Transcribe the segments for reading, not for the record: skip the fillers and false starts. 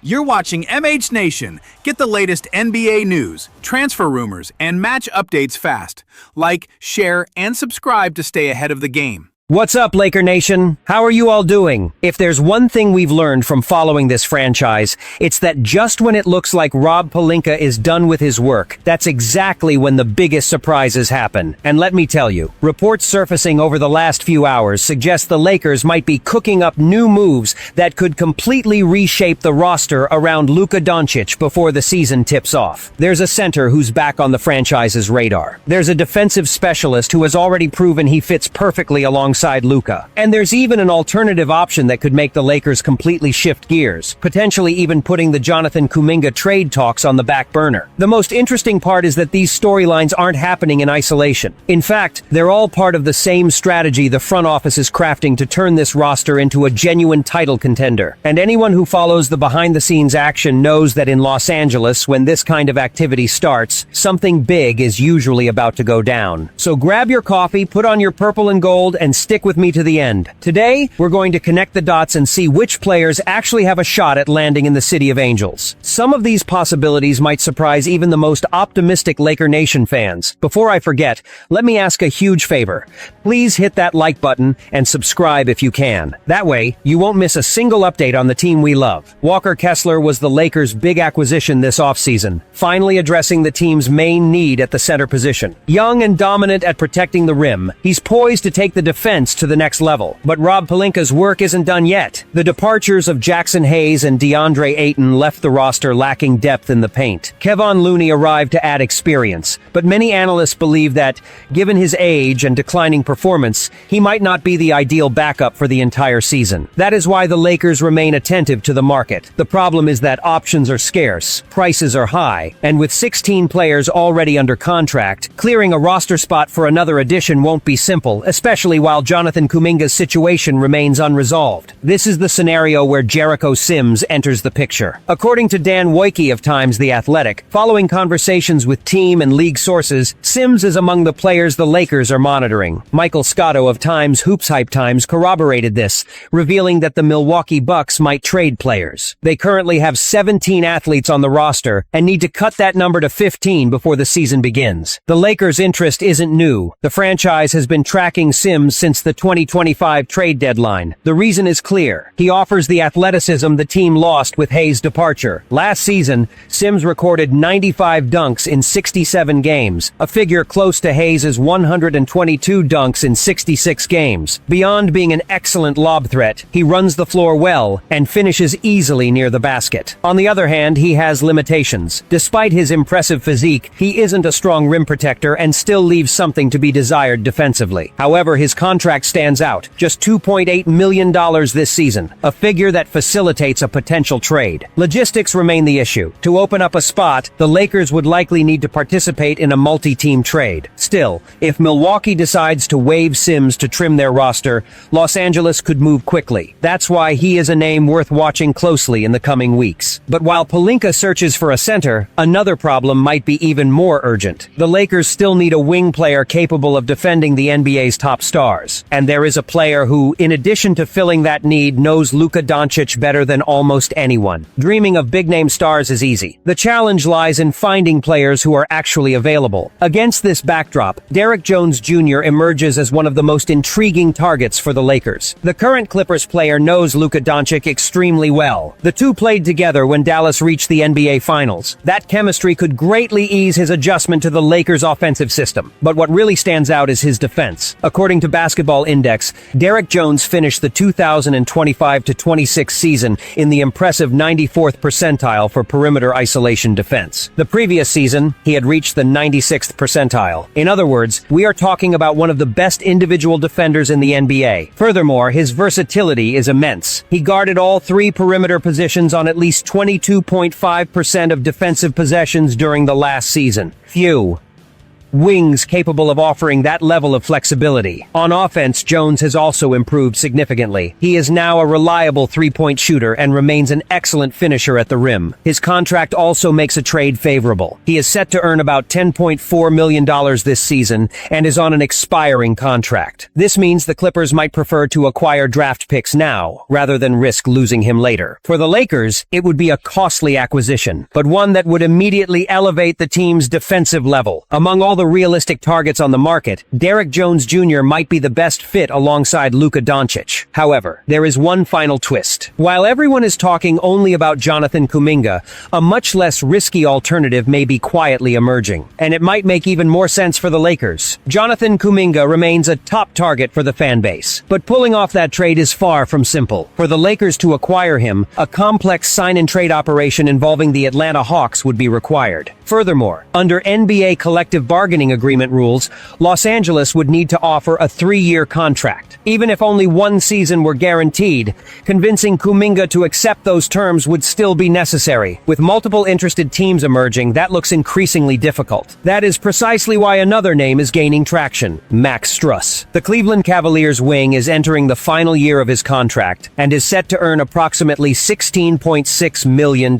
You're watching MH Nation. Get the latest NBA news, transfer rumors, and match updates fast. Like, share, and subscribe to stay ahead of the game. What's up, Laker Nation? How are you all doing? If there's one thing we've learned from following this franchise, it's that just when it looks like Rob Pelinka is done with his work, that's exactly when the biggest surprises happen. And let me tell you, reports surfacing over the last few hours suggest the Lakers might be cooking up new moves that could completely reshape the roster around Luka Dončić before the season tips off. There's a center who's back on the franchise's radar. There's a defensive specialist who has already proven he fits perfectly alongside Luka. And there's even an alternative option that could make the Lakers completely shift gears, potentially even putting the Jonathan Kuminga trade talks on the back burner. The most interesting part is that these storylines aren't happening in isolation. In fact, they're all part of the same strategy the front office is crafting to turn this roster into a genuine title contender. And anyone who follows the behind-the-scenes action knows that in Los Angeles, when this kind of activity starts, something big is usually about to go down. So grab your coffee, put on your purple and gold, and stick with me to the end. Today, we're going to connect the dots and see which players actually have a shot at landing in the City of Angels. Some of these possibilities might surprise even the most optimistic Laker Nation fans. Before I forget, let me ask a huge favor. Please hit that like button and subscribe if you can. That way, you won't miss a single update on the team we love. Walker Kessler was the Lakers' big acquisition this offseason, finally addressing the team's main need at the center position. Young and dominant at protecting the rim, he's poised to take the defense to the next level. But Rob Pelinka's work isn't done yet. The departures of Jackson Hayes and DeAndre Ayton left the roster lacking depth in the paint. Kevon Looney arrived to add experience, but many analysts believe that, given his age and declining performance, he might not be the ideal backup for the entire season. That is why the Lakers remain attentive to the market. The problem is that options are scarce, prices are high, and with 16 players already under contract, clearing a roster spot for another addition won't be simple, especially while Jonathan Kuminga's situation remains unresolved. This is the scenario where Jericho Sims enters the picture. According to Dan Wojcicki of Times The Athletic, following conversations with team and league sources, Sims is among the players the Lakers are monitoring. Michael Scotto of Times Hoops Hype Times corroborated this, revealing that the Milwaukee Bucks might trade players. They currently have 17 athletes on the roster and need to cut that number to 15 before the season begins. The Lakers' interest isn't new. The franchise has been tracking Sims since the 2025 trade deadline. The reason is clear. He offers the athleticism the team lost with Hayes' departure. Last season, Sims recorded 95 dunks in 67 games, a figure close to Hayes' 122 dunks in 66 games. Beyond being an excellent lob threat, he runs the floor well and finishes easily near the basket. On the other hand, he has limitations. Despite his impressive physique, he isn't a strong rim protector and still leaves something to be desired defensively. However, his contract stands out, just $2.8 million this season, a figure that facilitates a potential trade. Logistics remain the issue. To open up a spot, the Lakers would likely need to participate in a multi-team trade. Still, if Milwaukee decides to waive Sims to trim their roster, Los Angeles could move quickly. That's why he is a name worth watching closely in the coming weeks. But while Pelinka searches for a center, another problem might be even more urgent. The Lakers still need a wing player capable of defending the NBA's top stars. And there is a player who, in addition to filling that need, knows Luka Dončić better than almost anyone. Dreaming of big-name stars is easy. The challenge lies in finding players who are actually available. Against this backdrop, Derrick Jones Jr. emerges as one of the most intriguing targets for the Lakers. The current Clippers player knows Luka Dončić extremely well. The two played together when Dallas reached the NBA Finals. That chemistry could greatly ease his adjustment to the Lakers' offensive system. But what really stands out is his defense. According to Basketball Index, Derrick Jones finished the 2025-26 season in the impressive 94th percentile for perimeter isolation defense. The previous season, he had reached the 96th percentile. In other words, we are talking about one of the best individual defenders in the NBA. Furthermore, his versatility is immense. He guarded all three perimeter positions on at least 22.5% of defensive possessions during the last season. Phew. wings capable of offering that level of flexibility. On offense, Jones has also improved significantly. He is now a reliable three-point shooter and remains an excellent finisher at the rim. His contract also makes a trade favorable. He is set to earn about $10.4 million this season and is on an expiring contract. This means the Clippers might prefer to acquire draft picks now, rather than risk losing him later. For the Lakers, it would be a costly acquisition, but one that would immediately elevate the team's defensive level. Among all the realistic targets on the market, Derek Jones Jr. might be the best fit alongside Luka Dončić. However, there is one final twist. While everyone is talking only about Jonathan Kuminga, a much less risky alternative may be quietly emerging, and it might make even more sense for the Lakers. Jonathan Kuminga remains a top target for the fan base, but pulling off that trade is far from simple. For the Lakers to acquire him, a complex sign-and-trade operation involving the Atlanta Hawks would be required. Furthermore, under NBA collective bargaining agreement rules, Los Angeles would need to offer a 3-year contract. Even if only one season were guaranteed, convincing Kuminga to accept those terms would still be necessary. With multiple interested teams emerging, that looks increasingly difficult. That is precisely why another name is gaining traction: Max Strus. The Cleveland Cavaliers wing is entering the final year of his contract and is set to earn approximately $16.6 million.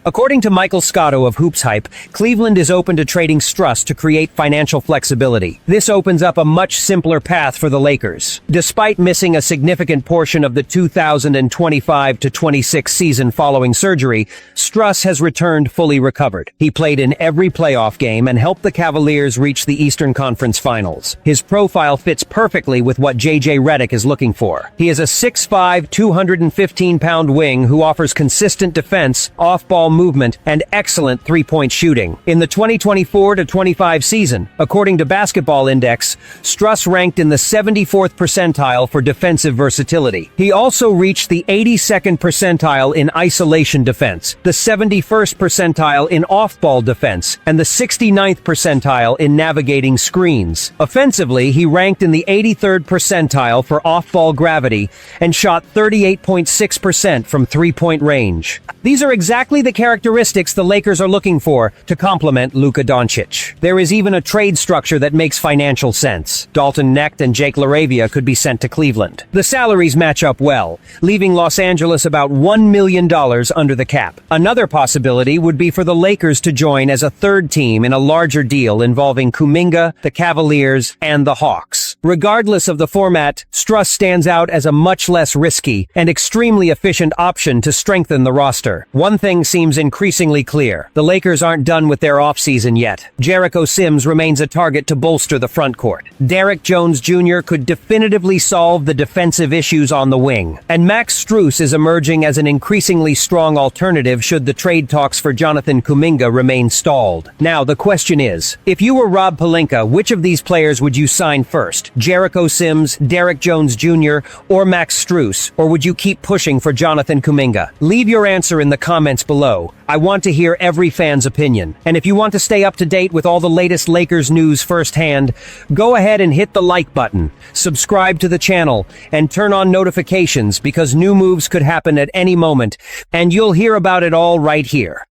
According to Michael Scotto of Hoops Hype, Cleveland is open to trading Strus to create financial flexibility. This opens up a much simpler path for the Lakers. Despite missing a significant portion of the 2025-26 season following surgery, Strus has returned fully recovered. He played in every playoff game and helped the Cavaliers reach the Eastern Conference Finals. His profile fits perfectly with what JJ Redick is looking for. He is a 6'5", 215-pound wing who offers consistent defense, off-ball movement, and excellent three-point shooting. In the 2024-25 season, according to Basketball Index, Strus ranked in the 74th percentile for defensive versatility. He also reached the 82nd percentile in isolation defense, the 71st percentile in off-ball defense, and the 69th percentile in navigating screens. Offensively, he ranked in the 83rd percentile for off-ball gravity and shot 38.6% from three-point range. These are exactly the characteristics the Lakers are looking for to complement Luka Dončić. There is even a trade structure that makes financial sense. Dalton Knecht and Jake LaRavia could be sent to Cleveland. The salaries match up well, leaving Los Angeles about $1 million under the cap. Another possibility would be for the Lakers to join as a third team in a larger deal involving Kuminga, the Cavaliers, and the Hawks. Regardless of the format, Strus stands out as a much less risky and extremely efficient option to strengthen the roster. One thing seems increasingly clear: the Lakers aren't done with their offseason yet. Jericho Sims remains a target to bolster the front court. Derek Jones Jr. could definitively solve the defensive issues on the wing. And Max Strus is emerging as an increasingly strong alternative should the trade talks for Jonathan Kuminga remain stalled. Now, the question is, if you were Rob Pelinka, which of these players would you sign first? Jericho Sims, Derek Jones Jr., or Max Strus? Or would you keep pushing for Jonathan Kuminga? Leave your answer in the comments below. I want to hear every fan's opinion. And if you want to stay up to date with all the latest Lakers news firsthand, go ahead and hit the like button, subscribe to the channel, and turn on notifications because new moves could happen at any moment, and you'll hear about it all right here.